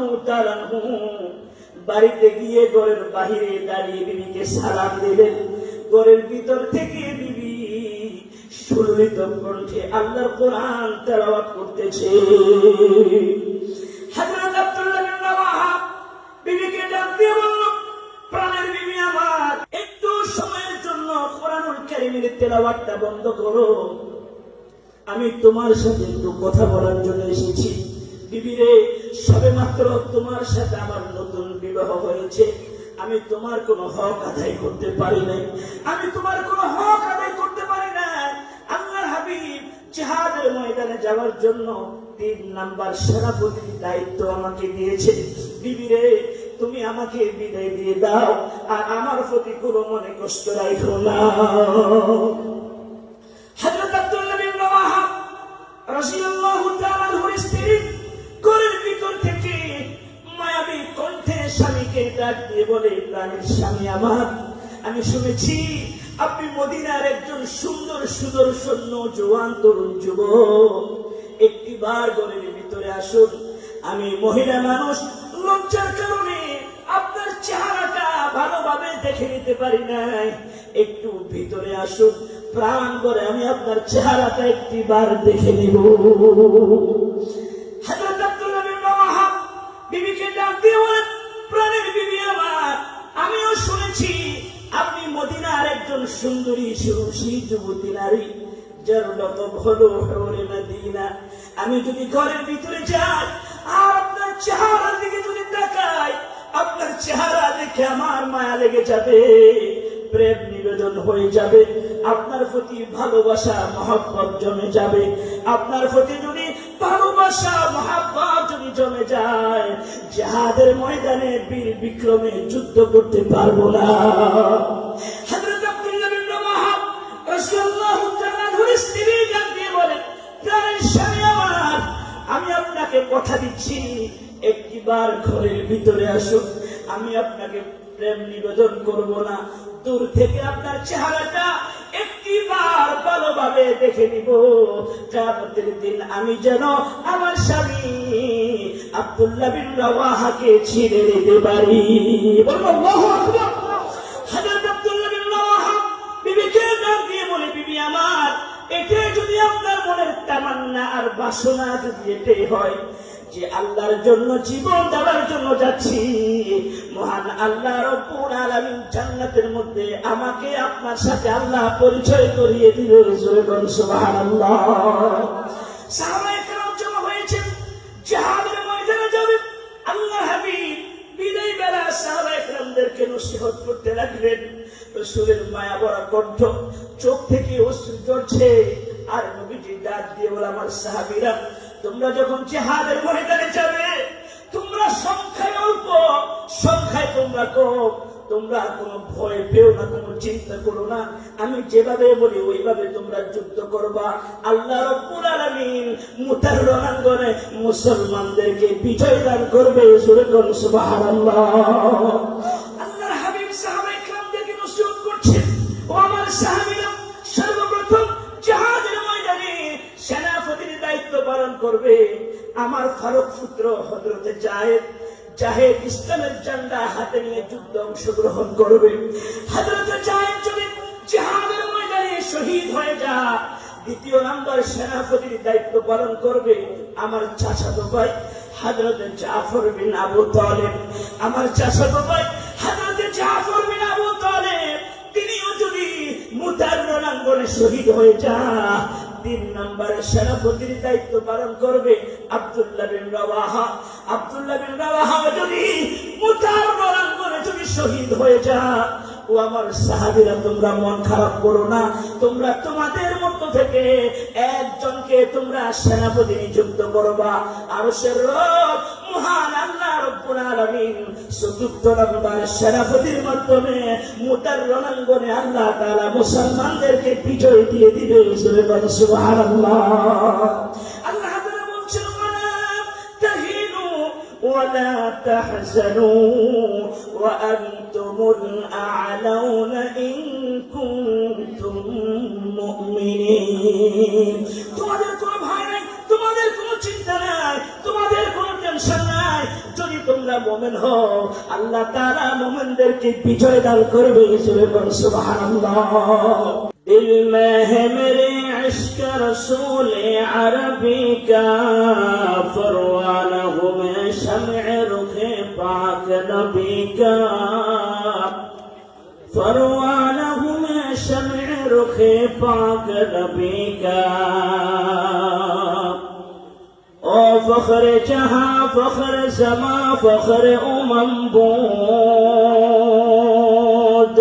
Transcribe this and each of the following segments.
রাদিয়াল্লাহু তাআলা আনহু বাড়িতে গিয়ে ঘরের বাহিরে দাঁড়িয়ে বিবিকে সালাম দিলেন। ঘরের ভিতর থেকে বিবি সুললিত কণ্ঠে আল্লাহর কোরআন তেলাওয়াত করতেছে। হযরত আব্দুল্লাহ বিন রাওয়াহা বিবিকে ডাক দিয়ে বলল, প্রাণের বিবি আমার, একটু সময়ের জন্য কোরআনুল কারীমের তেলাওয়াতটা বন্ধ করো, আমি তোমার সাথে একটু কথা বলার জন্য এসেছি। বিবি রে, সবেমাত্র তোমার সাথে আমার নতুন বিবাহ হয়েছে, আমি তোমার কোনো হক আদায় করতে পারি নাই, আমি তোমার কোনো হক আদায় করতে পারি না। আল্লাহর হাবিব জিহাদের ময়দানে যাওয়ার জন্য 3 নাম্বার সেনাপতির দায়িত্ব আমাকে দিয়েছে। বিবি রে, তুমি আমাকে বিদায় দিয়ে দাও, আর আমার প্রতি কোনো মনে কষ্ট রাখো না। হযরত আব্দুল্লাহ বিন রাওয়াহা রাদিয়াল্লাহু তাআলা আনহুর স্ত্রী ঘরের ভিতর থেকে মায়াবী কণ্ঠে স্বামীকে ডাক দিয়ে বলে, প্রাণের স্বামী আমার, আমি শুনেছি আপনি মদিনার একজন সুন্দর সুদর্শন জওয়ান তরুণ যুবক, একটিবার ঘরের ভিতরে আসুন। আমি মহিলা মানুষ, লজ্জার কারণে আপনার চেহারাটা ভালোভাবে দেখে নিতে পারি নাই, একটু ভিতরে আসুন, প্রাণ করে আমি আপনার চেহারাটা একটিবার দেখে নিব। হযরত আব্দুল্লাহ বিন রাওয়াহা বিবিকে ডাক দিয়ে বলেন, প্রাণের বিবি আমার, আমিও শুনেছি আপনি মদিনার একজন সুন্দরী সুরুষী যুবতী নারী, যার লকব হলো হুরে মদিনা। আমি যদি ঘরের ভিতরে যাই আর আপনার চেহারার দিকে যদি তাকাই, আপনার চেহারা দেখে আমার মায়া লেগে যাবে, প্রেম নিবেদন হয়ে যাবে, আপনার প্রতি ভালোবাসা মহব্বত জমে যাবে। আপনার প্রতি যদি ভালোবাসা মহব্বত যদি জমে যায়, জিহাদের ময়দানে বীর বিক্রমে যুদ্ধ করতে পারবো না। হযরত আব্দুল্লাহ বিন রাওয়াহা রাদিয়াল্লাহু তাআলা আনহুর স্ত্রী ডাক দিয়ে বলেন, প্রাণের স্বামী আমার, আমি আপনাকে কথা দিচ্ছি, একটিবার ঘরের ভিতরে আসুন, আমি আপনাকে প্রেম নিবেদন করব না, দূর থেকে আপনার চেহারাটা একটিবার ভালোভাবে দেখে নিব, কিয়ামতের দিন আমি যেন আমার স্বামী আব্দুল্লাহ বিন রাওয়াহাকে ছেড়ে দিতে পারি। বলুন আল্লাহু আকবার। হযরত আব্দুল্লাহ বিন রাওয়াহা বিবিকে ডাক দিয়ে বলে, বিবি আমার, এটাই যদি আপনার মনের তামান্না আর বাসনা যদি এটাই হয় যে আল্লাহর জন্য জীবন দেওয়ার জন্য যাচ্ছি, মহান আল্লাহ রব্বুল আলামিন জান্নাতের মধ্যে আমাকে আপনার সাথে আল্লাহ পরিচয় করিয়ে দিবে। সুবহানাল্লাহ। সাহাবায়ে কেরাম জমা হয়েছেন, জিহাদের ময়দানে যাবেন। আল্লাহ হাবিব বিদায় বেলা সাহাবায়ে কেরামদেরকে নসিহত করতে লাগলেন। রাসূলের মায়া ভরা কণ্ঠ, চোখ থেকে অশ্রু ঝরছে, আর নবীজি ডাক দিয়ে বলে, আমার সাহাবীরা, তোমরা যখন জিহাদের ময়দানে যাবে, তোমরা সংখ্যায় অল্প, সংখ্যায় তোমরা কম, তোমরা কোনো ভয় পেও না, কোনো চিন্তা করো না, আমি যেভাবে বলি ওইভাবে তোমরা যুদ্ধ করবা। আল্লাহ রাব্বুল আলামিন মুতার রণাঙ্গনে মুসলমানদেরকে বিজয় দান করবে। সুবহানাল্লাহ। আল্লাহর হাবিব সাহাবায়ে কেরামদেরকে নসিহত করছেন, ও আমার সাহাবীরা, সর্বপ্রথম জিহাদের ময়দানে সেনাপতির দায়িত্ব পালন করবে আমার ফারুক পুত্র হযরত জায়েদ। জাহেদ ইসলামের ঝান্ডা হাতে নিয়ে যুদ্ধে অংশগ্রহণ করবে। হযরত জায়েদ যদি জিহাদের ময়দানে শহীদ হয়ে যায়, দ্বিতীয় নাম্বার সেনাপতির দায়িত্ব পালন করবে আমার চাচাতো ভাই হযরত জাফর বিন আবু তালেব। আমার চাচাতো ভাই হযরত জাফর বিন আবু তালেব, তিনিও যদি মুতার রণাঙ্গনে শহীদ হয়ে যায়, 3 নম্বরে সেনাপতির দায়িত্ব পালন করবে আব্দুল্লাহ বিন রাওয়াহা। আব্দুল্লাহ বিন রাওয়াহা যদি মুতার রণাঙ্গনে যদি শহীদ হয়ে যায়, ও আমার সাহাবীরা, তোমরা মন খারাপ করো না, তোমরা তোমাদের মধ্য থেকে একজনকে তোমরা সেনাপতি নিযুক্ত করবা। আরশের রব মহান আল্লাহ রব্বুল আলামিন ৪র্থ নম্বর সেনাপতির মাধ্যমে মুতার রণাঙ্গনে আল্লাহ তাআলা মুসলমানদেরকে বিজয় দিয়ে দিবে। সুবহানাল্লাহ। আল্লাহ তাআলা বলছেন, ওয়ালা তাহিনু ওয়ালা তাহজানু ওয়া আনতুমুল আ'লাউনা ইন কুনতুম মুমিনিন। তোমাদের কোনো ভয় নাই, তোমাদের কোনো চিন্তা নাই, তোমাদের কোনো টেনশন নাই। যদি তোমরা মুমিন হও, আল্লাহ তাআলা মুমিনদেরকে বিজয় দান করবে। সুবহানাল্লাহ। दिल में है मेरे इश्क रसूल अरबी का, फरवाना हूँ मैं शम्अ रुखे पाक नबी का, फरवाना हूँ मैं शम्अ रुखे पाक नबी का। ओ फख्र जहां फख्र ज़मा फख्र उमम بود,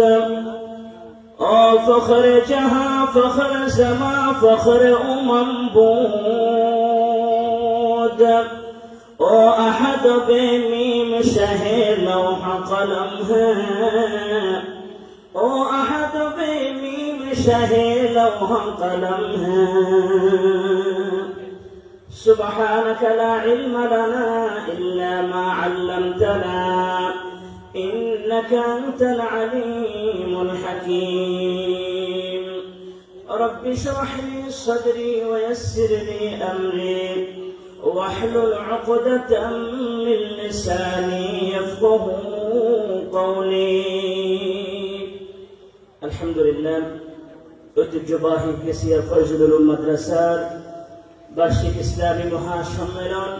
ओ फख्र जहां फख्र ज़मा फख्र उमम بود, ओ अहद बेमीम शहे लौह कलम है, ओ अहद बेमीम शहे लौह कलम है। سبحانك لا علم لنا إلا ما علمتنا إنك أنت العليم الحكيم. رب اشرح لي صدري ويسر لي أمري واحلل عقدة من لساني يفقه قولي. الحمد لله. ঐতিহ্যবাহী কেসিয়া ফজলুল উলুম মাদ্রাসার বার্ষিক ইসলামী মহাসম্মেলন।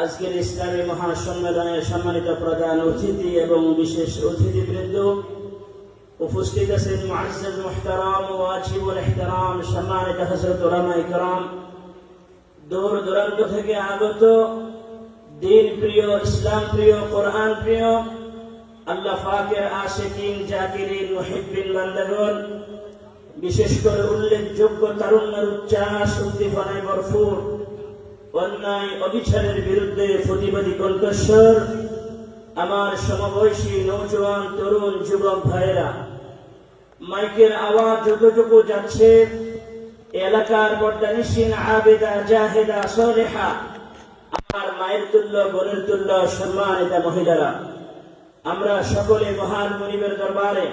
আজকের ইসলামী মহাসম্মেলনের সম্মানিত প্রধান অতিথি এবং বিশেষ অতিথিবৃন্দ উপস্থিত আছেন। মুআজ্জাজ মুহতারাম ওয়াজিবুল ইহতারাম সম্মানিত হযরত উলামায়ে কেরাম, দূর দূরান্ত থেকে আগত দিন প্রিয়, ইসলাম প্রিয়, কোরআন প্রিয়, আল্লাহ পাকের আশিকিন, জাকিরিন, মুহিব্বিন বান্দাগণ, বিশেষ করে উল্লেখযোগ্য তারুণ্যের উচ্ছ্বাস উদ্দীপনায় ভরপুর, অন্যায় অবিচারের বিরুদ্ধে প্রতিবাদী কণ্ঠস্বর আমার সমবয়সী নওজোয়ান তরুণ যুবক ভাইয়েরা, মাইকের আওয়াজ যতটুকু যাচ্ছে এলাকার বর্দানিসীন আবেদা জাহেদা সলেহা, আমার মায়ের তুল্য বোনের তুল্য সম্মানিতা মহিলারা, আমরা সকলে মহান মুনিবের দরবারে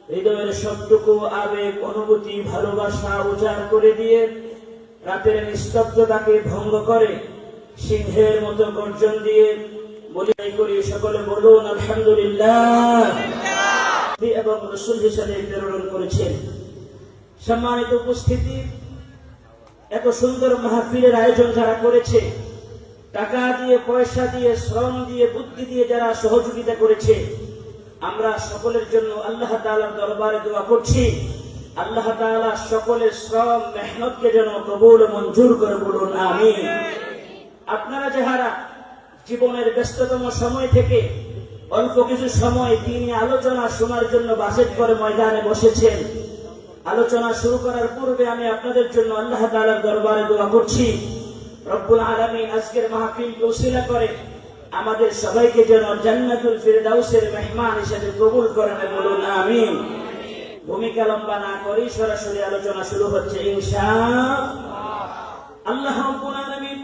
হৃদয়ের সবটুকু আবেগ, অনুভূতি, ভালোবাসা উজাড় করে দিয়ে রাতের নিস্তব্ধতাকে ভঙ্গ করে সিংহের মতো গর্জন দিয়ে বলি করি, সকলে বলুন আলহামদুলিল্লাহ। এবং রাসূল হিসেবে প্রেরণ করেছেন। সম্মানিত উপস্থিতি, এত সুন্দর মাহফিলের আয়োজন যারা করেছে, টাকা দিয়ে, পয়সা দিয়ে, শ্রম দিয়ে, বুদ্ধি দিয়ে যারা সহযোগিতা করেছে, আমরা সকলের জন্য আল্লাহ তাআলার দরবারে দোয়া করছি, আল্লাহ তাআলা সকলের শ্রম মেহনতকে যেন কবুল মঞ্জুর করে, বলুন আমিন। আপনারা যারা জীবনের ব্যস্ততম সময় থেকে অল্প কিছু সময় দিনী আলোচনা শোনার জন্য বাজেট করে ময়দানে বসেছেন, আলোচনা শুরু করার পূর্বে আমি আপনাদের জন্য আল্লাহ তাআলার দরবারে দোয়া করছি, রব্বুল আলামিন আজকের মাহফিলকে উসিলা করে আমাদের সবাইকে যেন জান্নাতুল ফিরদাউসের মেহমান হিসেবে কবুল করেন, বলুন আমিন। ভূমিকা লম্বা না করেই সরাসরি আলোচনা শুরু হচ্ছে ইনশাআল্লাহ। আল্লাহ রাব্বুল আলামিন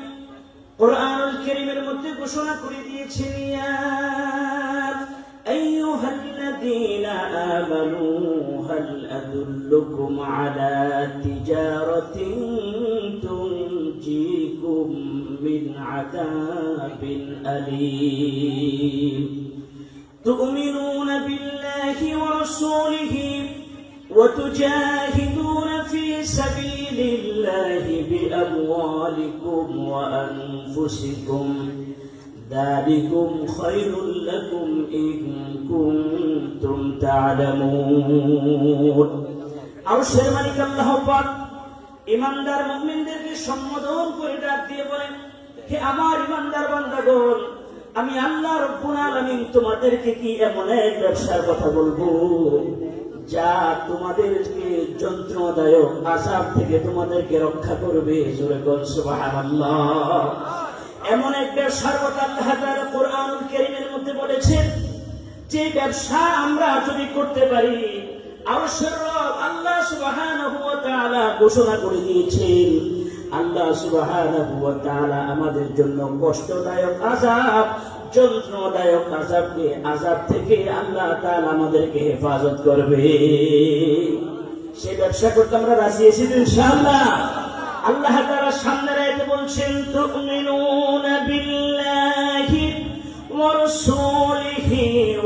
কুরআনুল কারীমের মধ্যে ঘোষণা করে দিয়েছেন, ইয়া আইয়ুহাল্লাযীনা আমানু হাল আদুল্লুকুম আলা তিজারাতিন তুনজিকুম মিন আযাবিন আলীম তু'মিনুনা বিল্লাহি ওয়া রাসূলিহি وتجاهدون في سبيل الله بأموالكم وأنفسكم ذلكم خير لكم إن كنتم تعلمون. আরশের মালিক আল্লাহ পাক ঈমানদার মুমিনদেরকে সম্বোধন করে ডাক দিয়ে বলেন, হে আমার ঈমানদার বান্দাগণ, আমি আল্লাহ রাব্বুল আলামিন তোমাদেরকে কি এমন এক ব্যবসার কথা বলবো যা তোমাদেরকে যন্ত্রণাদায়ক আযাব থেকে তোমাদেরকে রক্ষা করবে। জোরে বল সুবহানাল্লাহ। এমন এক ব্যবসার কথা আল্লাহ তাআলা কুরআনুল কারীমের মধ্যে বলেছেন, যে ব্যবসা আমরা যদি করতে পারি, আরশের রব আল্লাহ সুবহানাহু ওয়া তাআলা ঘোষণা করে দিয়েছেন, আল্লাহ সুবহানাহু ওয়া তাআলা আমাদের জন্য কষ্টদায়ক আযাব, যন্ত্রণাদায়ক আযাব থেকে আল্লাহ তাআলা আমাদেরকে হেফাজত করবে। সেই ব্যবসা করতে আমরা রাজি আছি ইনশাআল্লাহ। আল্লাহ তাআলা সামনের আয়াতে বলছেন, তুমিনুনা বিল্লাহি ورسوله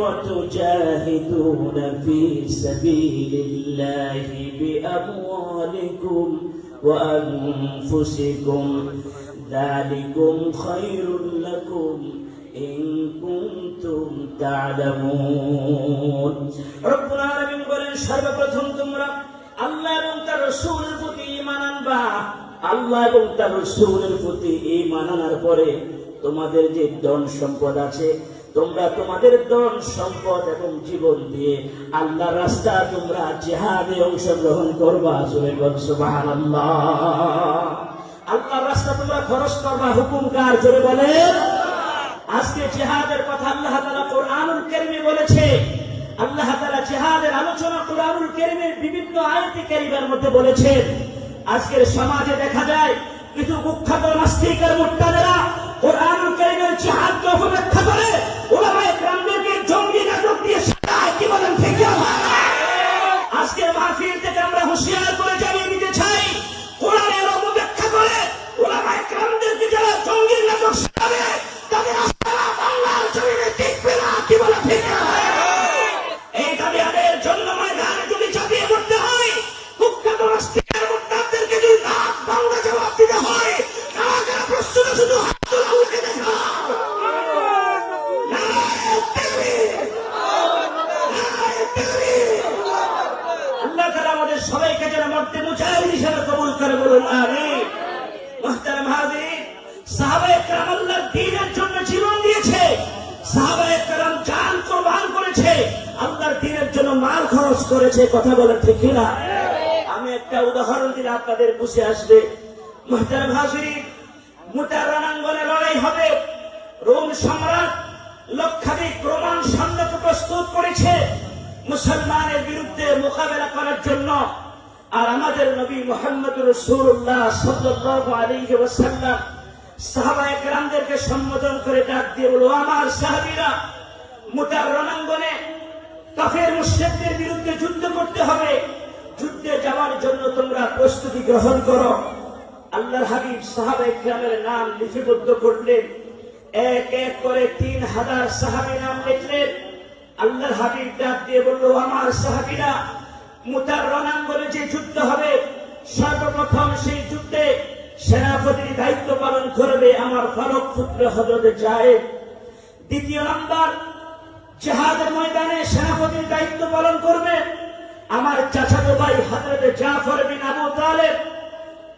وتجاهدون في سبيل الله بأموالكم وأنفسكم ذلكم خير لكم إن كنتم تعلمون رب العالمين বলেন সর্বপ্রথম তোমরা আল্লাহ এবং তার রাসূলের প্রতি ঈমান আনবা আল্লাহ এবং তার রাসূলের প্রতি ঈমান আনার পরে তোমাদের যে ধন সম্পদ আছে তোমরা তোমাদের ধন সম্পদ এবং জীবন দিয়ে আল্লাহর রাস্তা তোমরা জিহাদে অংশগ্রহণ করবা সুবহানাল্লাহ আল্লাহর রাস্তা তোমরা খরচ করবা হুকুম কার জোরে বলেন আজকে জিহাদের কথা আল্লাহ তাআলা কোরআনুল কারীমে বলেছে আল্লাহ তাআলা জিহাদের আলোচনা কোরআনুল কারীমের বিভিন্ন আয়াতে কারীমের মধ্যে বলেছেন আজকের সমাজে দেখা যায় কিছু কুখ্যাত নাস্তিক আর মুরতাদেরা কোরআনুল কারীমের জিহাদকে অপব্যাখ্যা করে উলামায়ে কেরামদেরকে জঙ্গি নাটক দিয়ে সাজায় কি বলেন ঠিক না আজকের মাহফিল থেকে আমরা হুঁশিয়ার করে জানিয়ে দিতে চাই কোরআনের অপব্যাখ্যা করে উলামায়ে কেরামদেরকে যারা জঙ্গি নাটক সাজাবে তাদের আস্তানা বাংলার জমিনে টিকবে না কি বলেন ঠিক না এই দাবিদের জন্য ময়দানে যদি চাপিয়ে পড়তে হয় কুখ্যাত নাস্তিক আর মুরতাদদেরকে যদি দাঁত ভাঙা জবাব দিতে হয় কারা কারা প্রস্তুত শুধু সবাইকে যেন মরতে মুজাহিদ হিসেবে কবুল করে বলুন আমিন মুহতারাম হাজিরিন সাহাবায়ে কেরাম আল্লাহর দ্বীনের জন্য জীবন দিয়েছে সাহাবায়ে কেরাম জান কুরবান করেছে আল্লাহর দ্বীনের জন্য মাল খরচ করেছে কথা বলেন ঠিক না আমি একটা উদাহরণ দিলে আপনাদের বুঝে আসবে মুহতারাম হাজিরিন মুতার রণাঙ্গনে লড়াই হবে রোম সম্রাট লক্ষাধিক রোমান সৈন্যকে প্রস্তুত করেছে মুসলমানের বিরুদ্ধে মোকাবেলা করার জন্য আর আমাদের নবী মুহাম্মদ রাসূলুল্লাহ সাল্লাল্লাহু আলাইহি ওয়াসাল্লাম সাহাবায়ে কেরামদেরকে সম্বোধন করে ডাক দিয়ে বলল আমার সাহাবীরা মুতার রণাঙ্গনে কাফের মুশরিকদের বিরুদ্ধে যুদ্ধ করতে হবে যুদ্ধে যাওয়ার জন্য তোমরা প্রস্তুতি গ্রহণ করো আল্লাহর হাবিব সাহাবায়ে কেরামের নাম লিপিবদ্ধ করলেন এক এক করে 3000 সাহাবী নাম লিখলেন আল্লাহর হাবিব ডাক দিয়ে বলল আমার সাহাবীরা মুতার রণাঙ্গনে যে যুদ্ধ হবে সর্বপ্রথম সেই যুদ্ধে সেনাপতির দায়িত্ব পালন করবে আমার ফারুক পুত্র হযরত যায়েদ দ্বিতীয় নাম্বার জিহাদের ময়দানে সেনাপতির দায়িত্ব পালন করবে আমার চাচাতো ভাই হযরত জাফর বিন আবু তালেব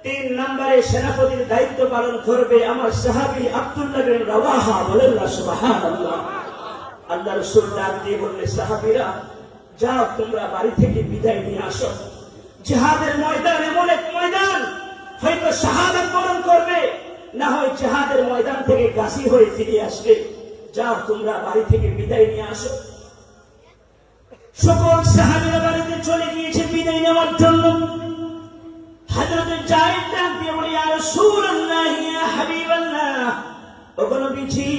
3 নম্বরে সেনাপতির দায়িত্ব পালন করবে আমার সাহাবী আব্দুল্লাহ বিন রাওয়াহা বলেন সুবহানাল্লাহ আল্লাহ রাসূল ডাক দিয়ে বললেন সাহাবীরা যাও তোমরা বাড়ি থেকে বিদায় নিয়ে আসো জিহাদের ময়দান এমন এক ময়দান হয়তো শাহাদাত বরণ করবে না হয় জিহাদের ময়দান থেকে গাছি হয়ে ফিরে আসবে যাও তোমরা বাড়ি থেকে বিদায় নিয়ে আসো সকল সাহাবীরা বাড়িতে চলে গিয়েছে বিদায় নেওয়ার জন্য হযরত যায়েদ ডাক দিয়ে বলে ইয়া রাসূলুল্লাহ ইয়া হাবিবাল্লাহ ওগো নবীজি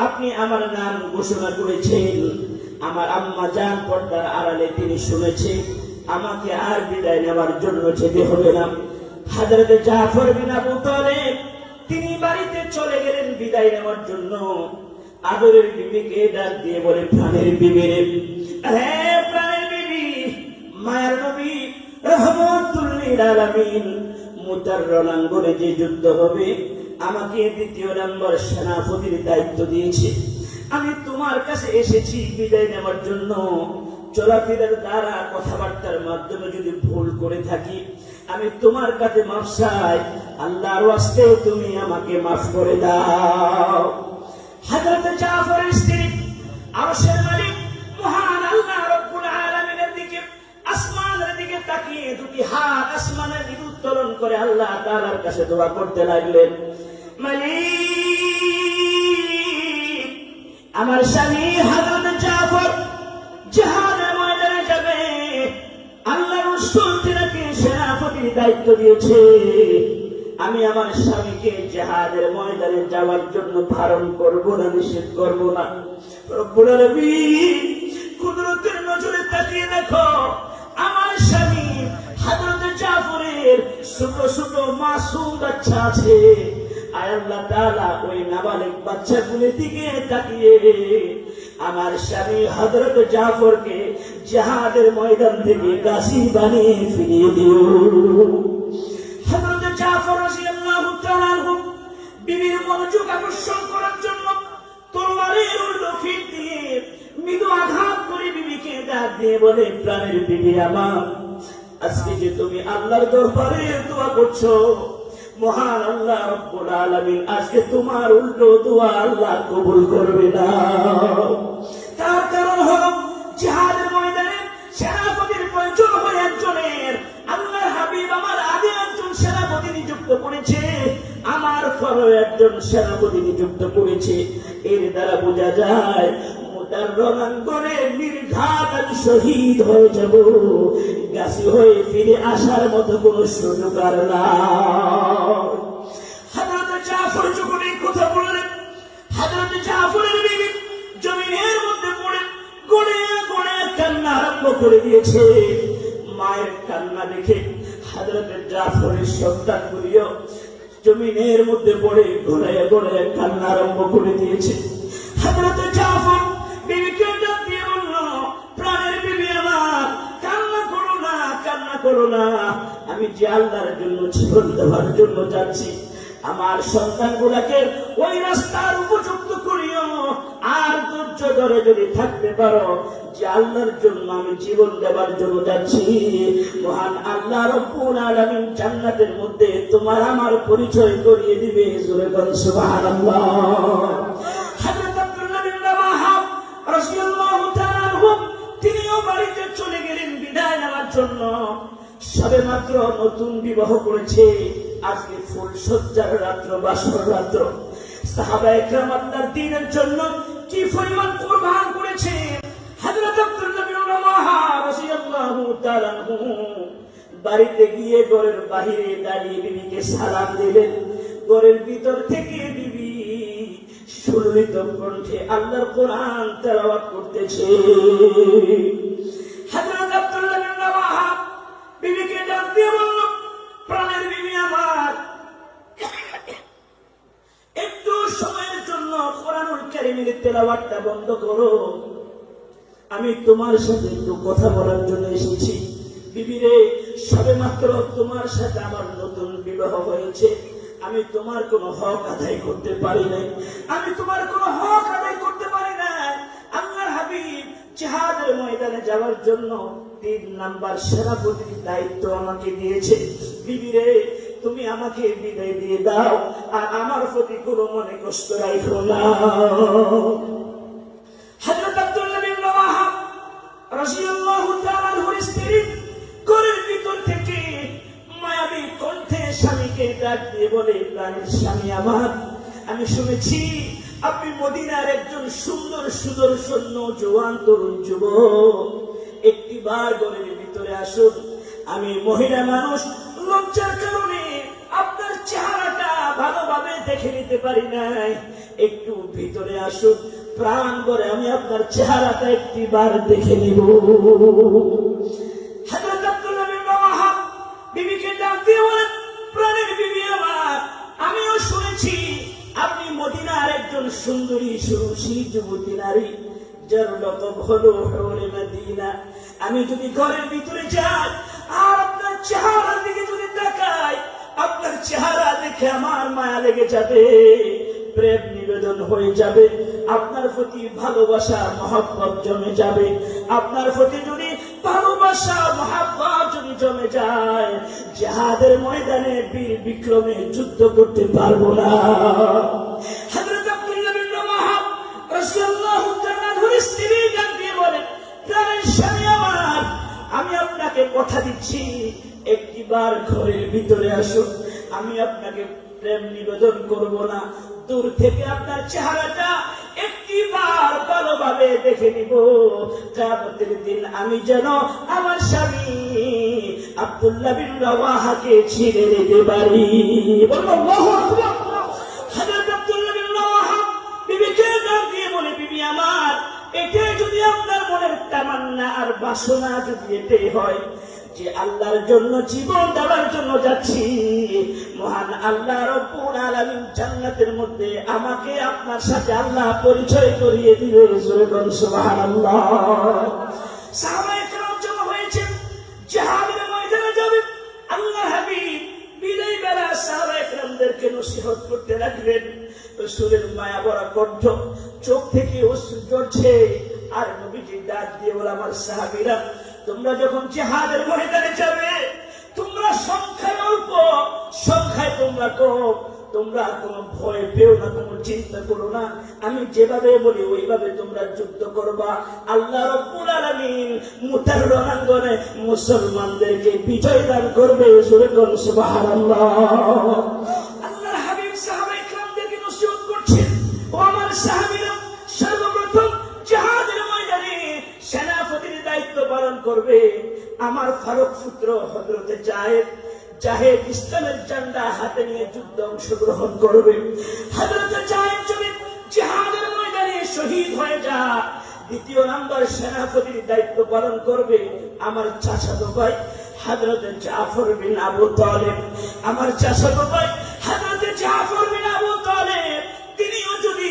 আপনি আমার নাম ঘোষণা করেছেন আমার আম্মা জান পর্দার আড়ালে তিনি শুনেছে আমাকে আর বিদায় নেওয়ার জন্য যেতে হবে না হযরত জাফর বিন আবু তালেব তিনি বাড়িতে চলে গেলেন বিদায় নেওয়ার জন্য আদরের বিবিকে ডাক দিয়ে বলে প্রাণের বিবি হে প্রাণের বিবি মায়ের নবী রাহমাতুল লিল আলামিন মুতার রণাঙ্গনে যে যুদ্ধ হবে আমাকে দ্বিতীয় নম্বর সেনাপতির দায়িত্ব দিয়েছে আমি তোমার কাছে এসেছি বিদায় নেওয়ার জন্য চলাফেরার দ্বারা কথাবার্তার মাধ্যমে যদি ভুল করে থাকি আমি তোমার কাছে মাফ চাই আল্লাহর ওয়াস্তে তুমি আমাকে মাফ করে দাও হযরত জাফরের স্ত্রী আরশের মালিক মহান আল্লাহ রব্বুল আলামিনের দিকে আসমানের দিকে তাকিয়ে দুটি হাত আসমানের দিকে উত্তোলন করে আল্লাহ তাআলার কাছে দোয়া করতে লাগলেন মালিক আমার স্বামী হযরত জাফর জিহাদের ময়দানে যাবে আল্লাহ রাসূল তিনাকে সেনাপতির দায়িত্ব দিয়েছে আমি আমার স্বামীকে জিহাদের ময়দানে যাওয়ার জন্য বারণ করব না নিষেধ করব না রব্বুল আলামিন কুদরতের নজরে তাকিয়ে দেখো আমার স্বামী হযরত জাফরের ছোট ছোট মাসুম বাচ্চা আছে আয় আল্লাহ তাআলা ওই নাবালিগ বাচ্চাগুলোর দিকে তাকিয়ে আমার স্বামী হযরত জাফরকে জিহাদের ময়দান থেকে গাছী বানিয়ে ফিরিয়ে দিও। হযরত জাফর রাদিয়াল্লাহু তাআলা আনহু বিবির মনোযোগ আকর্ষণ করার জন্য তলোয়ারের উল্টো ফির দিয়ে মৃদু আঘাত করে বিবিকে ডাক দিয়ে বলে, প্রাণের বিবি আমার, আজকে যে তুমি আল্লাহর দরবারে দোয়া করছো, মহান আল্লাহ রব্বুল আলামিন আজকে তোমার উল্টো দোয়া আল্লাহ কবুল করবে না। তার কারণ হলো জিহাদের ময়দানে সেনাপতির প্রয়োজন হয় একজনের। আল্লাহর হাবিব আমার আগে একজন সেনাপতি নিযুক্ত করেছে, আমার পরও একজন সেনাপতি নিযুক্ত করেছে। এর দ্বারা বোঝা যায় তার রণাঙ্গনে নির্ঘাত আমি শহীদ হয়ে যাব, গাছী হয়ে ফিরে আসার মতো কোন সুযোগ আর না। হযরত জাফর যখন এই কথা বললেন, হযরত জাফরের বিবি জমিনের মধ্যে পড়ে গড়ে গড়ে কান্না আরম্ভ করে দিয়েছে। মায়ের কান্না দেখে হযরত জাফরের সন্তানগুলিও জমিনের মধ্যে পড়ে গড়ে গড়ে কান্না আরম্ভ করে দিয়েছে। হযরত জাফর বিবিকে ডাক দিয়ে বলল, প্রাণের বিবি আমার, কান্না করো না, কান্না করো না। আমি যে আল্লাহর জন্য জীবন দেওয়ার জন্য যাচ্ছি, আমার সন্তানগুলাকে ওই রাস্তার উপযুক্ত করিও। আর ধৈর্য ধরে যদি থাকতে পারো, যে আল্লাহর জন্য আমি জীবন দেওয়ার জন্য যাচ্ছি, মহান আল্লাহ রব্বুল আলামিন জান্নাতের মধ্যে তোমার আমার পরিচয় করিয়ে দিবে। জোরে বলেন সুবহানাল্লাহ। হযরত আব্দুল্লাহ বিন রাওয়াহা রাদিয়াল্লাহু তাআলা আনহু তিনিও বাড়িতে চলে গেলেন বিদায় নেওয়ার জন্য। সবেমাত্র নতুন বিবাহ করেছে, আজকে ফুল সজ্জার রাত্র, বাসর রাত্র। সাহাবায়ে কেরাম আল্লাহর দ্বীনের জন্য কি পরিমাণ কুরবান করেছে। হযরত আব্দুল্লাহ বিন রাওয়াহা রাদিয়াল্লাহু তাআলা আনহু বাড়িতে গিয়ে ঘরের বাহিরে দাঁড়িয়ে বিবিকে সালাম দিলেন। ঘরের ভিতর থেকে বিবি সুললিত কণ্ঠে আল্লাহর কোরআন তেলাওয়াত করতেছে। হযরত আব্দুল্লাহ বিন রাওয়াহা বিবিকে ডাক দিয়ে বলল, প্রাণের বিবি আমার, একটু সময়ের জন্য কোরআনুল কারীমের তেলাওয়াতটা বন্ধ করো, আমি তোমার সাথে একটু কথা বলার জন্য এসেছি। বিবিরে, সবেমাত্র তোমার সাথে আমার নতুন বিবাহ হয়েছে, আমি তোমার কোনো হক আদায় করতে পারি নাই, আমি তোমার কোনো হক আদায় করতে পারি না। আল্লাহর হাবিব জিহাদের ময়দানে যাওয়ার জন্য 3 নাম্বার সেনাপতির দায়িত্ব আমাকে দিয়েছে। বিবিরে, তুমি আমাকে বিদায় দিয়ে দাও, আর আমার প্রতি কোনো মনে কষ্ট রাখো না। হযরত আব্দুল্লাহ বিন রাওয়াহা রাদিয়াল্লাহু তাআলা আনহুর স্ত্রী ঘরের ভিতর থেকে মায়াবী কণ্ঠে স্বামীকে ডাক দিয়ে বলে, প্রাণের স্বামী আমার, আমি শুনেছি আপনি মদিনার একজন সুন্দর সুদর্শন জওয়ান তরুণ যুবক, একটিবার ঘরের ভিতরে আসুন। আমি মহিলা মানুষ, লজ্জার কারণে আপনার চেহারাটা ভালোভাবে দেখে নিতে পারি নাই, একটু ভিতরে আসুন, প্রাণ করে আমি আপনার চেহারাটা একটিবার দেখে নিব। হযরত আব্দুল্লাহ বিন রাওয়াহা বিবিকে ডাক দিয়ে বলেন, প্রাণের বিবি আমার, আমিও শুনেছি আপনি মদিনার একজন সুন্দরী সুরুষী যুবতী নারী, যার লকব হলো হুরে মদিনা। আমি যদি ঘরের ভিতরে যাই আর আপনার চেহারার দিকে যদি তাকাই, আপনার চেহারা দেখে আমার মায়া লেগে যাবে, প্রেম নিবেদন হয়ে যাবে, আপনার প্রতি ভালোবাসা মহব্বত জমে যাবে। আপনার প্রতি যদি ভালোবাসা মহব্বত যদি জমে যায়, জিহাদের ময়দানে বীর বিক্রমে যুদ্ধ করতে পারবো না। হযরত আব্দুল্লাহ বিন রাওয়াহা রাদিয়াল্লাহু তাআলা আনহুর স্ত্রী ডাক দিয়ে বলেন, প্রাণের স্বামী আমার, আমি আপনাকে কথা দিচ্ছি, একটিবার ঘরের ভিতরে আসুন, আমি আপনাকে প্রেম নিবেদন করব না, দূর থেকে আপনার চেহারাটা একটিবার ভালোভাবে দেখে নিব। কিয়ামতের দিন আমি যেন আমার স্বামী আব্দুল্লাহ বিন রাওয়াহাকে ছেড়ে দিতে পারি। আল্লাহু আকবার। হযরত আব্দুল্লাহ বিন রাওয়াহা বিবিকে ডাক দিয়ে বলে, বিবি আমার, এটাই যদি আপনার মনের তামান্না আর বাসনা যদি এটাই হয়, যে আল্লাহর জন্য জীবন দেওয়ার জন্য যাচ্ছি, মহান আল্লাহ রব্বুল আলামিন জান্নাতের মধ্যে আমাকে আপনার সাথে আল্লাহ পরিচয় করিয়ে দিবে। সুবহানাল্লাহ। সাহাবায়ে কেরাম জমা হয়েছে, জিহাদের ময়দানে যাবে। আল্লাহ হাবিব বিদায় বেলা সাহাবায়ে কেরামদেরকে নসিহত করতে লাগলেন। রাসূলের মায়া ভরা কণ্ঠ, চোখ থেকে অশ্রু ঝরছে। আর নবীজি ডাক দিয়ে বলে, আমার সাহাবীরা, তোমরা যখন জিহাদের ময়দানে যাবে, তোমরা সংখ্যায় অল্প, সংখ্যায় তোমরা কম, তোমরা কোনো ভয় পেও না, কোনো চিন্তা করো না। আমি যেভাবে বলি ওইভাবে তোমরা যুদ্ধ করবা। আল্লাহ রাব্বুল আলামিন মুতার রণাঙ্গনে মুসলমানদেরকে বিজয় দান করবে। সুবহানাল্লাহ। আল্লাহর হাবিব সাহাবায়ে কেরামদেরকে নসিহত করছেন, ও আমার সাহাবীরা, সর্বপ্রথম জিহাদের ময়দানে সেনাপতির দায়িত্ব পালন করবে আমার ফারুক পুত্র হযরতে জাহেদ ইসলামের ঝান্ডা হাতে নিয়ে যুদ্ধ অংশগ্রহণ করবে। হযরতে জাহেদ যদি জিহাদের ময়দানে শহীদ হয়ে যায়, দ্বিতীয় নাম্বার সেনাপতির দায়িত্ব পালন করবে আমার চাচাতো ভাই হযরতে জাফর বিন আবু তালেব। আমার চাচাতো ভাই হযরতে জাফর বিন আবু তালেব, তিনিও যদি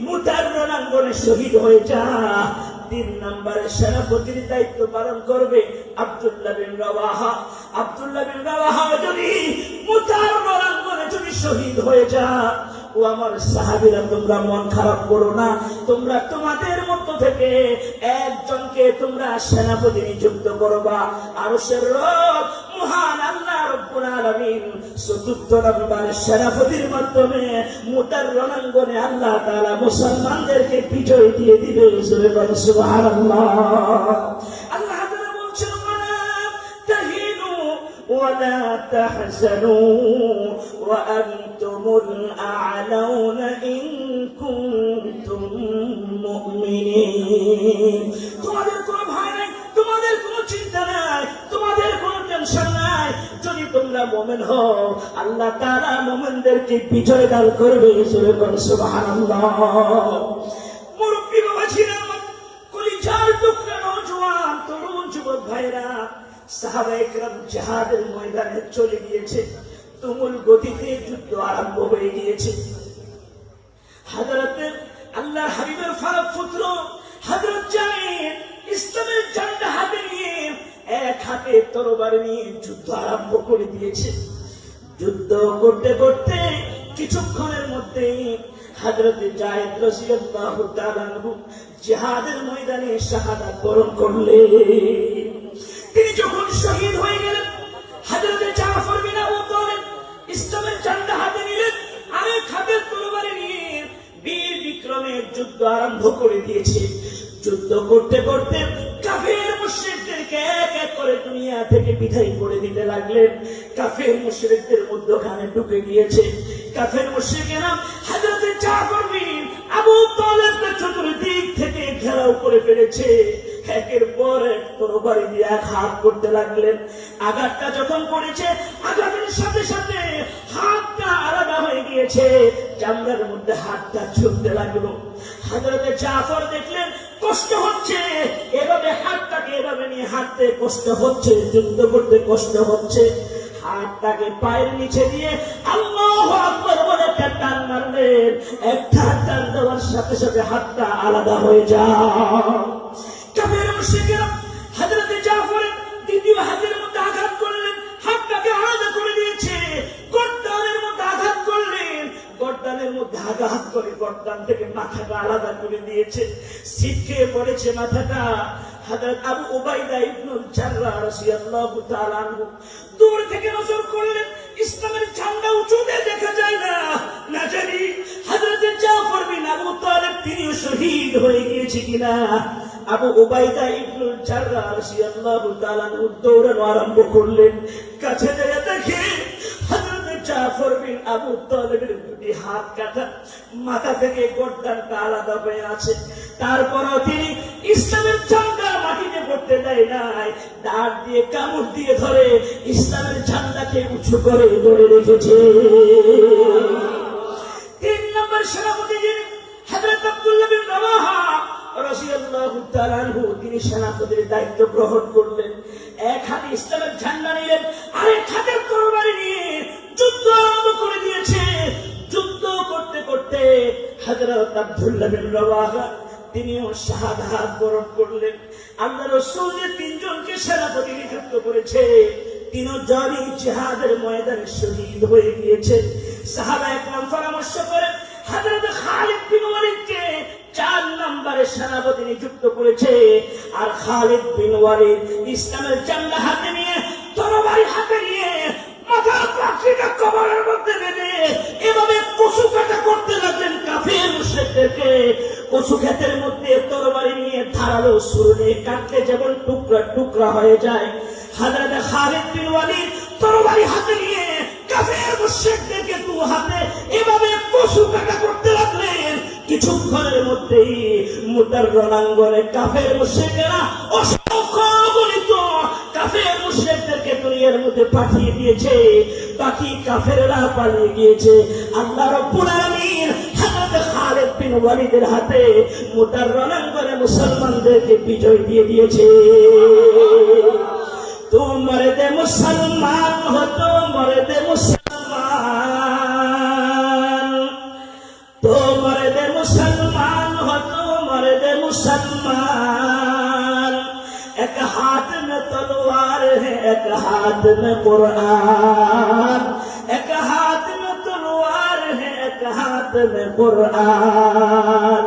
মুতার রণাঙ্গনে শহীদ হয়ে যায়, তিন নম্বরে সেনাপতির দায়িত্ব পালন করবে আব্দুল্লাহ বিন রাওয়াহা। আব্দুল্লাহ বিন রাওয়াহা যদি মুতার রণাঙ্গনে যদি শহীদ হয়ে যায়, ও আমার সাহাবীরা, তোমরা মন খারাপ করো না, তোমরা তোমাদের মধ্য থেকে একজনকে তোমরা সেনাপতি নিযুক্ত করবা। আরশের রব মহান আল্লাহ রব্বুল আলামিন চতুর্থ নম্বরে সেনাপতির মাধ্যমে মুতার রণাঙ্গনে আল্লাহ তাআলা মুসলমানদেরকে বিজয় দিয়ে দিবে। সুবহানাল্লাহ। আল্লাহ তাআলা বলছেন, ওয়ালা তাহিনু ওয়ালা তাহজানু ওয়া আনতুমুল আ'লাউনা ইন কুনতুম মুমিনিন। তোমাদের কোনো ভয় নাই, তোমাদের কোনো চিন্তা নাই, তোমাদের কোনো টেনশন নাই। যদি তোমরা মুমিন হও, আল্লাহ তাআলা মুমিনদেরকে বিজয় দান করবে। সুবহানাল্লাহ। মুরব্বি বাবা ছিলেন, কলিজার টুকরা নওজোয়ান তরুণ যুবক ভাইরা, সাহাবায়ে কেরাম জিহাদের ময়দানে চলে গিয়েছে। তুমুল গতিতে যুদ্ধ আরম্ভ হয়ে গিয়েছে। হযরত আল্লাহ হাবিবের ফারুক পুত্র হযরত জাহিদ ইসলামের ঝান্ডা হাতে নিয়ে, এক হাতে তরবারি নিয়ে যুদ্ধ আরম্ভ করে দিয়েছে। যুদ্ধ করতে করতে কিছুক্ষণের মধ্যেই হযরত জাহিদ রাদিয়াল্লাহু তাআলা আনহু জিহাদের ময়দানে শাহাদাত বরণ করলেন। তিনি যখন শহীদ হয়ে গেলেন, হযরত জাফর বিন আবু তালেব ইসলামের ঝান্ডা হাতে নিলেন, আরেক হাতে তরবারি নিয়ে বীর বিক্রমে যুদ্ধ আরম্ভ করে দিয়েছে। যুদ্ধ করতে করতে কাফের মুশরিকদেরকে এক এক করে দুনিয়া থেকে বিদায় করে দিতে লাগলেন। কাফের মুশরিকদের মধ্যখানে ঢুকে গিয়েছে। কাফের মুশরিকেরা হযরত জাফর বিন আবু তালেবকে চতুর্দিক থেকে ঘেরাও করে ফেলেছে। একের পর এক তরবারি দিয়ে আঘাত করতে লাগলেন। আঘাতটা যখন করেছে, আঘাতের সাথে সাথে হাতটা আলাদা হয়ে গিয়েছে, চামড়ার মধ্যে হাতটা ঝুলতে লাগলো। হযরত জাফর দেখলেন কষ্ট হচ্ছে, এভাবে হাতটাকে এভাবে নিয়ে হাঁটতে কষ্ট হচ্ছে, যুদ্ধ করতে কষ্ট হচ্ছে। হাতটাকে পায়ের নিচে দিয়ে আল্লাহু আকবার বলে একটা টান মারলেন। একটা টান দেওয়ার সাথে সাথে হাতটা আলাদা হয়ে যায়। কাফের মুশরিকরা হযরত জাফরের দ্বিতীয় হাতের মধ্যে আঘাত করলেন, হাতটাকে আলাদা করে দিয়েছে। গর্দানের মধ্যে আঘাত করলেন, গর্দানের মধ্যে আঘাত করে গর্দান থেকে মাথাটা আলাদা করে দিয়েছে। ছিটকে পড়েছে মাথাটা। হযরত আবু উবাইদা ইবনুল জাররাহ রাদিয়াল্লাহু তাআলা আনহু দূর থেকে নজর করলেন, ইসলামের ঝান্ডা উঁচুতে দেখা যায় না। না জানি হযরত জাফর বিন আবু তালেব তিনিও শহীদ হয়ে গিয়েছে কিনা। আবু উবাইদা ইবনুল জাররাহ রাদিয়াল্লাহু তাআলা আনহু দৌড়ানো আরম্ভ করলেন। কাছে যায় দেখে হযরত জাফর বিন আবু তালেবের দুটি হাত কাটা, মাথা থেকে গর্দানটা আলাদা হয়ে আছে। তারপরও তিনি ইসলামের ঝান্ডা মাটিতে পড়তে দেয় নাই, দাঁত দিয়ে কামড় দিয়ে ধরে ইসলামের ঝান্ডাকে উঁচু করে ধরে রেখেছে। তিন নম্বর সেনাপতি যিনি হযরত আব্দুল্লাহ বিন রাওয়াহা রাদিয়াল্লাহু তাআলা আনহু, তিনি সেনাপতির দায়িত্ব গ্রহণ করলেন। এক হাতে ইসলামের ঝান্ডা নিলেন, আরেক হাতে তরবারি নিয়ে যুদ্ধ আরম্ভ করে দিয়েছে। যুদ্ধ করতে করতে হযরত আব্দুল্লাহ বিন রাওয়াহা তিনিও শাহাদাত বরণ করলেন। আল্লাহ রাসূল যে তিনজনকে সেনাপতি নিযুক্ত করেছে, তিনজনই জিহাদের ময়দানে শহীদ হয়ে গিয়েছে। সাহাবায়ে কেরাম পরামর্শ করে হযরত খালিদ বিন ওয়ালিদকে 4 নম্বরে সেনাপতি নিযুক্ত করেছে। আর খালিদ বিন ওয়ালিদ ইসলামের ঝান্ডা হাতে নিয়ে, তরবারি হাতে নিয়ে, মাথার পাখিটা কবরের মধ্যে বেঁধে এভাবে কচু কাটা করতে লাগলেন কাফের মুশরিকদেরকে। কচু ক্ষেতের মধ্যে তরবারি নিয়ে ধারালো ছুরি কাটলে যেমন টুকরা টুকরা হয়ে যায়, হযরত খালিদ বিন ওয়ালিদ তরবারি হাতে নিয়ে কাফের মুশরিকদেরকে 2 হাতে এভাবে কচু কাটা করতে লাগলেন। কিছুক্ষণের মধ্যেই মুতার রণাঙ্গনে কাফের মুশরিকরা অসংখ্য গণিত কাফের মুশরিকদেরকে দুনিয়ার মধ্যে পাঠিয়ে দিয়েছে। বাকি কাফেররা পালিয়ে গিয়েছে। আল্লাহ রাব্বুল আলামিন হযরত খালিদ বিন ওয়ালিদের হাতে মুতার রণাঙ্গনে মুসলমানদেরকে বিজয় দিয়ে দিয়েছে। তো মর্দে মুসলমান হতো, মর্দে মুসলমান, তো মর্দে মুসলমান হতো, মর্দে মুসলমান। एक हाथ में तलवार है, एक हाथ में कुरान, एक हाथ में तलवार है, एक हाथ में कुरान।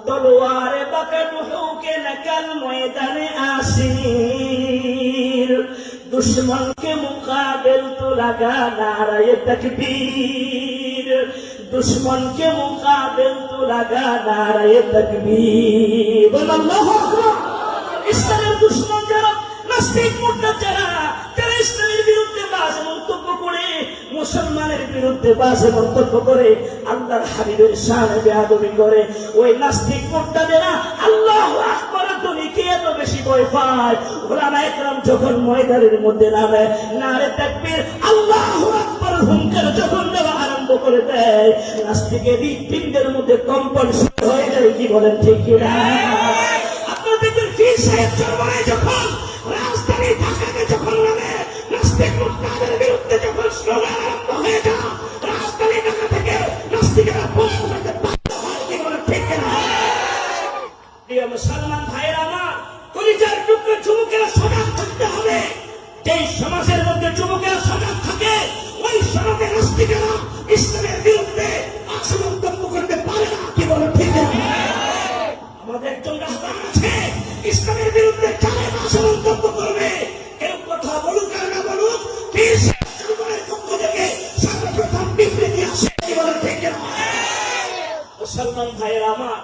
तलवार पकड़ो के नकल मैदान आसीर, दुश्मन के मुकाबिल तो लगा नारे तकबीर, दुश्मन के मुकाबिल तो लगा नारे तकबीर। अल्लाहू আকবার। ইসলামের দুশমন যারা, নাস্তিক মুরতাদ যারা, যারা ইসলামের বিরুদ্ধে বাজে মন্তব্য করে, মুসলমানের বিরুদ্ধে বাজে মন্তব্য করে, আল্লাহর হাবিবের শানে বেয়াদবি করে, ওই নাস্তিক মুরতাদেরা আল্লাহু আকবারের ধ্বনি কে এত বেশি ভয় পায়? উলামায়ে কেরাম যখন ময়দানের মধ্যে নামে নারে তাকবীর আল্লাহু আকবার হুঙ্কার যখন দেওয়া আরম্ভ করে দেয়, নাস্তিকের হৃৎপিণ্ডের মধ্যে কম্পন শুরু হয়ে যায়। কি বলেন ঠিক কিনা? যখন রাজধানী ঢাকাতে যখন নামে নাস্তিক মুরতাদের বিরুদ্ধে যখন স্লোগান আরম্ভ হয়ে যায়, রাজধানী ঢাকা থেকে নাস্তিকেরা পৌঁছাতে বাধ্য হয়। কি বলে ঠিক না? প্রিয় মুসলমান ভাইরা আমার, কলিজার টুকরো যুবকেরা সজাগ থাকতে হবে। যেই সমাজের মধ্যে যুবকেরা সজাগ থাকে, ওই সমাজে নাস্তিকেরা ইসলামের বিরুদ্ধে আশা মন্তব্য করতে পারে না। কি বলে ঠিক না? আমাদের একজন রাজধানী আছে, ইসলামের বিরুদ্ধে যারা ভাষা মন্তব্য করবে, কেউ কথা বলুক আর না বলুক, জনগণের পক্ষ থেকে সর্বপ্রথম বিবৃতি আসে। কি বলেন ঠিক না? মুসলমান ভাইয়েরা আমার,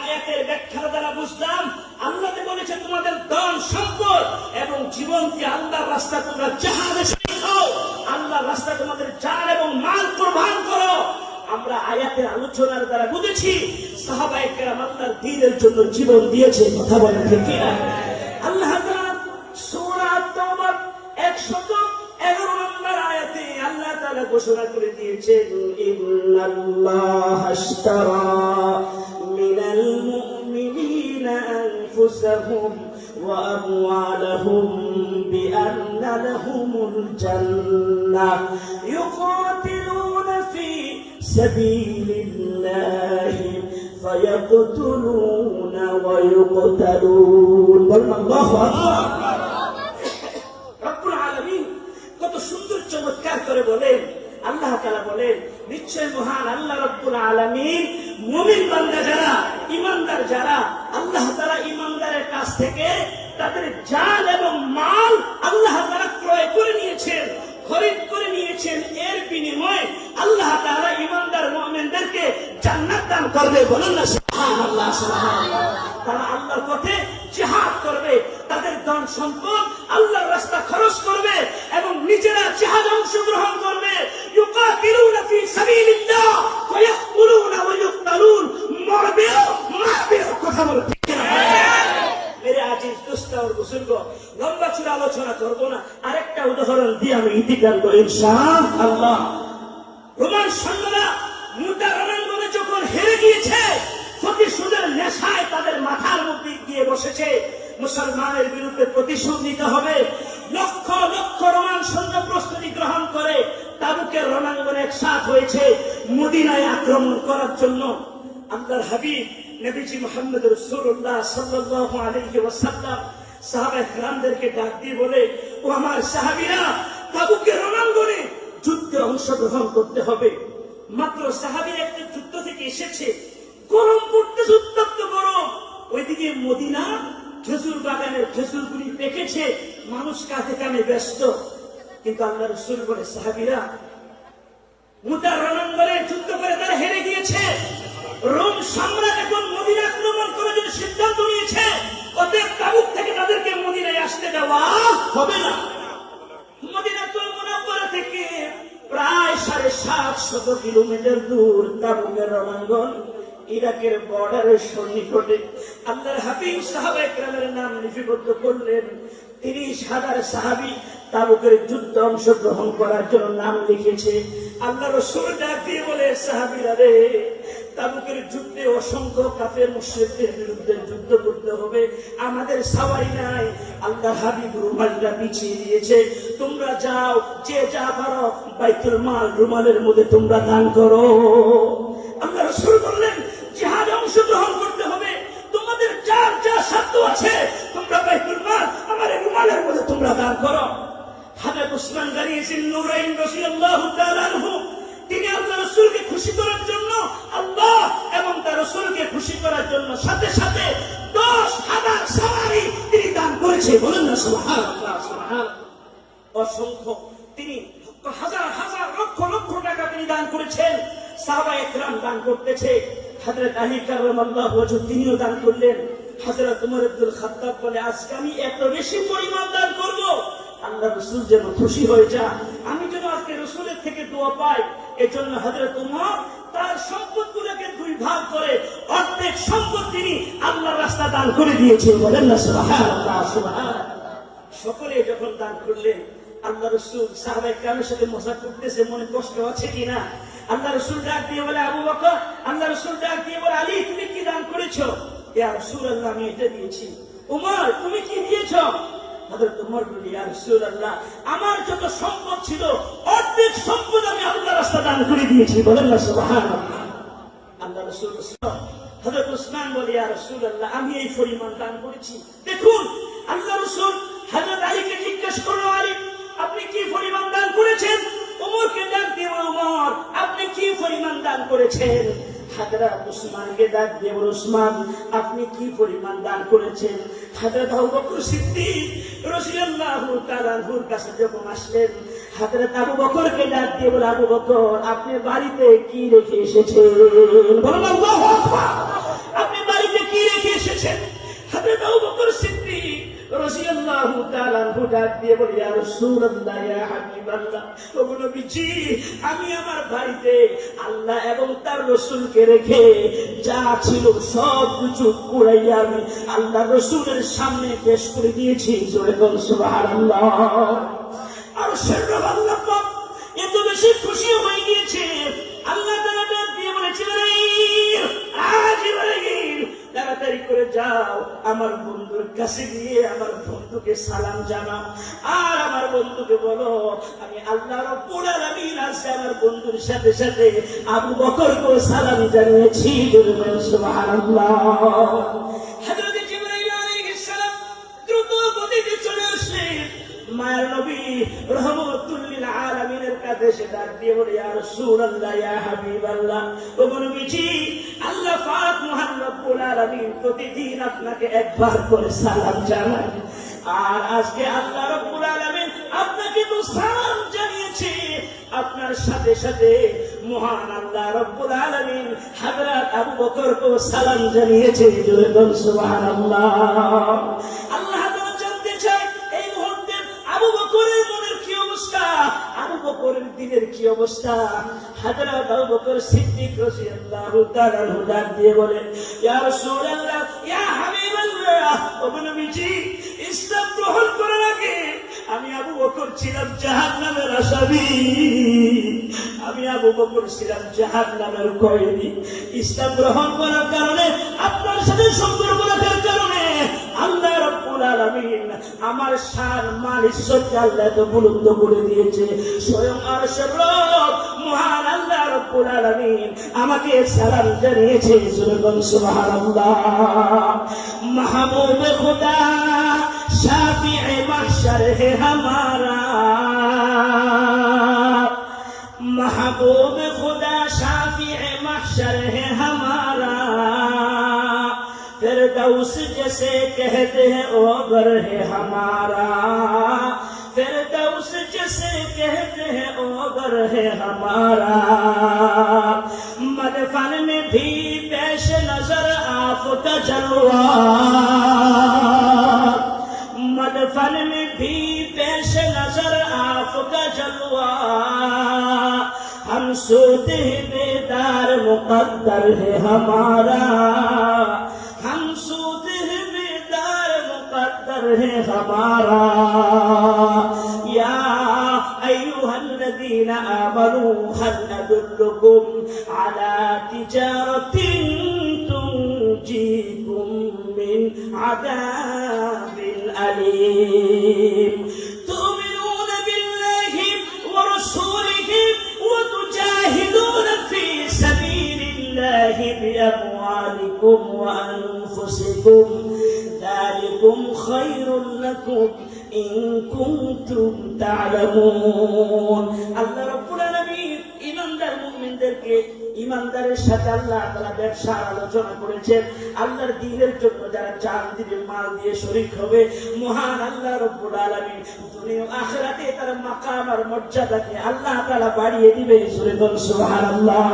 আয়াতের ব্যাখ্যার দ্বারা বুঝলাম, আল্লাহ বলেছে তোমাদের ধন সম্পদ এবং জীবনকে আল্লাহর রাস্তায় তোমরা জিহাদে শরীক হও, আল্লাহর রাস্তায় তোমাদের জান এবং মাল কুরবান করো। আমরা আয়াতের আলোচনার দ্বারা বুঝেছি সাহাবায়ে কেরাম আল্লাহর দ্বীনের জন্য জীবন দিয়েছে। কথা বলেন ঠিক কিনা? আল্লাহ তাআলা সূরা তাওবার 111 নম্বর আয়াতে আল্লাহ তাআলা ঘোষণা করে দিয়েছেন, ইন্নাল্লাহা আশতারা মিনাল মুমিনিনা আনফুসাহুম ওয়া আমওয়ালাহুম বিআন্না লাহুমুল জান্নাহ ইউকাতিলুনা ফি سبيل الله فيقتلون ويقتلون। الله أكبر। রব্বুল আলামিন কত সুন্দর চমৎকার করে বলেন। আল্লাহ তাআলা বলেন, নিশ্চয় মহান আল্লাহ রব্বুল আলামিন মুমিন বান্দা যারা, ঈমানদার যারা, আল্লাহ তাআলা ঈমানদারের কাছ থেকে তাদের জান এবং মাল আল্লাহ তাআলা ক্রয় করে নিয়েছেন, খরিদ করে নিয়েছেন। এর বিনিময়ে আল্লাহ তাআলা ঈমানদার মুমিনদেরকে জান্নাত দান করবে। বলেন না সুবহানাল্লাহ, সুবহানাল্লাহ। তারা আল্লাহর পথে জিহাদ করবে, তাদের ধন সম্পদ আল্লাহর রাস্তায় খরচ করবে এবং নিজেরা জিহাদে অংশগ্রহণ করবে। ইউকাতিলুনা ফি সাবিলিল্লাহ ফায়াকতুলুনা ওয়া ইউকতালুন। মরবে, মারবে। কথা বলে ঠিক না? মেরে আজিজ দোস্ত আর বুজুর্গ, লম্বা চূড়া আলোচনা করবো না, আরেকটা উদাহরণ দিয়ে আমি ইতিকাল করি ইনশাআল্লাহ। রোমান সৈন্যরা মুতার রণাঙ্গনে যখন হেরে গিয়েছে, প্রতিশোধের নেশায় তাদের মাথার মধ্যে গিয়ে বসেছে, মুসলমানের বিরুদ্ধে প্রতিশোধ নিতে হবে। লক্ষ লক্ষ রোমান সৈন্য প্রস্তুতি গ্রহণ করে তাবুকের রণাঙ্গনে একসাথ হয়েছে মদিনায় আক্রমণ করার জন্য। আল্লাহর হাবিব নবীজি মুহাম্মদ রাসূলুল্লাহ সাল্লাল্লাহু আলাইহি ওয়াসাল্লাম সাহাবায়ে কেরামদেরকে ডাক দিয়ে বলে, ও আমার সাহাবীরা, তাবুকের রণাঙ্গনে যুদ্ধে অংশগ্রহণ করতে হবে। মাত্র সাহাবীরা একটা যুদ্ধ থেকে এসেছে, গরম পড়তেছে, উত্তপ্ত গরম। ওইদিকে মদিনা খেজুর বাগানের খেজুরগুলি পেকেছে, মানুষ কাঁধে কামে ব্যস্ত। কিন্তু আল্লাহ রাসূল বলে, সাহাবীরা, মুতার রণাঙ্গনে যুদ্ধ করে তারা হেরে গিয়েছে। রোম সম্রাট এখন মদিনা আক্রমণ করার জন্য সিদ্ধান্ত নিয়েছে। অতএব তাবুক থেকে তাদেরকে মদিনায় আসতে দেওয়া হবে না। মদিনাতুল মুনাওয়ারা থেকে প্রায় 750 কিলোমিটার দূর তাবুকের রণাঙ্গন, ইরাকের বর্ডারের সন্নিকটে। আল্লাহর হাবিব সাহাবায়ে কেরামের নাম লিপিবদ্ধ করলেন। 30,000 সাহাবী তাবুকের যুদ্ধে অংশগ্রহণ করার জন্য নাম লিখেছে। আল্লাহ রাসূল ডাক দিয়ে বলে, সাহাবীরা রে, তাবুকের যুদ্ধে অসংখ্য কাফের মুশরিকদের বিরুদ্ধে যুদ্ধ করতে হবে, আমাদের সাওয়ারি নাই। আল্লাহ হাবিব রুমালটা পিছিয়ে দিয়েছে, তোমরা যাও, যে যা পারো বাইতুল মাল রুমালের মধ্যে তোমরা দান করো। আল্লাহ রাসূল বললেন, জিহাদে অংশগ্রহণ করতে হবে, তোমাদের যার যা সাধ্য আছে তোমরা বাইতুল মাল আমার রুমালের মধ্যে তোমরা দান করো। হযরত উসমান গনি নূরাইন রাদিয়াল্লাহু তাআলা আনহু, তিনি আল্লাহ রাসূলকে খুশি করার জন্য, আল্লাহ এবং তার রাসূলকে খুশি করার জন্য সাথে সাথে 10,000 সাওয়ারি তিনি দান করেছে। বলেন না সুবহানাল্লাহ, সুবহানাল্লাহ। অসংখ্য, তিনি হাজার হাজার লক্ষ লক্ষ টাকা তিনি দান করেছেন। সাহাবায়ে কেরাম দান করতেছে। হযরত আলী কাররামাল্লাহু ওয়াজহু তিনিও দান করলেন। হযরত ওমর ইবনুল খাত্তাব বলে, আজকে আমি এত বেশি পরিমাণ দান করব, আল্লাহ রাসূল যেন খুশি হয়ে যায়, আমি যেন আজকে রাসূলের থেকে দোয়া পাই। এজন্য হযরত ওমর তার সম্পদগুলোকে 2 ভাগ করে অর্ধেক সম্পদ তিনি আল্লাহর রাস্তায় দান করে দিয়েছেন। বলেন না সুবহানাল্লাহ, সুবহানাল্লাহ। সকলে যখন দান করলেন, আল্লাহ রাসূল সাহাবায়ে কেরামের সাথে মজা করতেছে, মনে কষ্ট আছে কিনা। আল্লাহ রাসূল ডাক দিয়ে বলে, আবু বকর। আল্লাহ রাসূল ডাক দিয়ে বলে, আলী, তুমি কি দান করেছো? ইয়া রাসূলুল্লাহ, আমি এটা দিয়েছি। উমর, তুমি কি দিয়েছো? হযরত ওমর বলে, ইয়া রাসূলুল্লাহ, আমার যত সম্পদ ছিল অর্ধেক সম্পদ আমি আল্লাহর রাস্তায় দান করে দিয়েছি। বলেন না সুবহানাল্লাহ। আল্লাহ রাসূল, হযরত উসমান বলে, ইয়া রাসূলুল্লাহ, আমি এই পরিমাণ দান করেছি। দেখুন, আল্লাহ রাসূল হযরত আলীকে জিজ্ঞেস করলো, আলী, আপনি কি পরিমাণ দান করেছেন? ওমরকে ডাক দিয়ে বলে, ওমর, আপনি কি পরিমাণ দান করেছেন? হযরত উসমানকে ডাক দিয়ে বলে, উসমান, আপনি কি পরিমাণ দান করেছেন? হযরত আবু বকর সিদ্দিক রাদিয়াল্লাহু তাআলা আনহুর কাছে যখন আসলেন, হযরত আবু বকরকে ডাক দিয়ে বলে, আবু বকর, আপনি বাড়িতে কি রেখে এসেছেন? বলুন আল্লাহু আকবার। আপনি বাড়িতে কি রেখে এসেছেন? হযরত আবু বকর সিদ্দিক রাদিয়াল্লাহু তাআলা আনহু ডাক দিয়ে বলে, ইয়া রাসূলুল্লাহ, ইয়া হাবিবাল্লাহ, ও নবীজি, আমি আমার বাড়িতে আল্লাহ এবং তার রাসূলকে রেখে যা ছিল সব কিছু কুড়াইয়া আমি আল্লাহ রাসূলের সামনে পেশ করে দিয়েছি। জোরে বলুন সুবহানাল্লাহ। আর সেরব আল্লাহ পাক এত বেশি খুশি হয়ে গিয়েছে, আল্লাহ তাআলা ডাক দিয়ে বলে, জিবরাইল, জিবরাইল, তাড়াতাড়ি করে যাও, আমার বন্ধুর কাছে গিয়ে আমার বন্ধুকে সালাম জানাও, আর আমার বন্ধুকে বলো, আমি আল্লাহ রাব্বুল আলামিন আজকে আমার বন্ধুর সাথে সাথে আবু বকরকে সালাম জানিয়েছি। সুবহানাল্লাহ। হযরত জিবরাইল আলাইহিস সালাম দ্রুত গতিতে চলে আসলেন মায়ের নবী রহমাতুল লিল আলামিনের কাছে। সে ডাক দিয়ে বলে, ইয়া রাসূলুল্লাহ, ইয়া হাবিবাল্লাহ, ও নবীজি, আল্লাহ পাক মহান রব্বুল আলামিন প্রতিদিন আপনাকে একবার করে সালাম জানায়, আর আজকে আল্লাহ রব্বুল আলামিন আপনাকে তো সালাম জানিয়েছে, আপনার সাথে সাথে মহান আল্লাহ রব্বুল আলামিন হযরত আবু বকরকে সালাম জানিয়েছে। জোরে বলুন সুবহানাল্লাহ। আল্লাহ তাআলা জানতে চায় এই মুহূর্তে আবু বকরের মনের কি অবস্থা, আবু বকরের দিনের কি অবস্থা। হযরত আবু বকর সিদ্দিক রাদিয়াল্লাহু তাআলা আনহু ডাক দিয়ে বলেন, ইয়া রাসূলুল্লাহ, ইয়া হাবিবাল্লাহ, ও নবীজি, ইসলাম গ্রহণ করার আগে আমি আবু বকর ছিলাম জাহান্নামের আসামি, আমি আবু বকর ছিলাম জাহান্নামের কয়েদি। ইসলাম গ্রহণ করার কারণে, আপনার সাথে সম্পর্ক রাখার কারণে আল্লাহ রাব্বুল আমার শান মান ইজ্জতকে আল্লাহ এত বুলন্দ করে দিয়েছে, স্বয়ং আরশের রব মহান আল্লাহ রব্বুল আলামিন আমাকে সালাম জানিয়েছে। সুবহানাল্লাহ। महबूब खुदा शाफिए महशर है हमारा, महबूब खुदा शाफिए महशर है हमारा, फिरदौस जैसे कहते हैं ओ घर है हमारा, फिरदौस जैसे कहते हैं ओ घर है हमारा। मदफन में भी पेश नजर आपका जलवा, मदफन में भी पेश नजर आपका जलवा, हम सोते बेदार मुकद्दर है हमारा, हम सोते बेदार मुकद्दर है हमारा। या अय्युहल्लज़ीना आमनू हल अदुल्लुकुम अला तिजारतिन तुंजीकुम मिन अज़ाबिन अलीम, तु'मिनून बिल्लाहि व रसूलिहि व तुजाहिदून फी सबीलिल्लाहि बिअमवालिकुम व अनफुसिकुम, ذلكم خير لكم إن كنتم تعلمون। আল্লাহ রাব্বুল আলামিন ঈমানদার মুমিনদেরকে ঈমানদারের সাথে আল্লাহ তাআলা ব্যবসার আলোচনা করেছেন। আল্লাহর দ্বীনের জন্য যারা জান দিবে, মাল দিয়ে শরীক হবে, মহান আল্লাহ রাব্বুল আলামিন দুনিয়া ও আখিরাতে তার মাকাম আর মর্যাদাকে আল্লাহ তাআলা বাড়িয়ে দিবে। সুবহানাল্লাহ।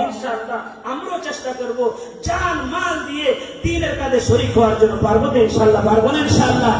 ইনশাআল্লাহ আমরাও চেষ্টা করব জান মাল দিয়ে দ্বীনের কাজে শরীক হওয়ার জন্য। পারবো তো ইনশাআল্লাহ? পারবো না ইনশাআল্লাহ?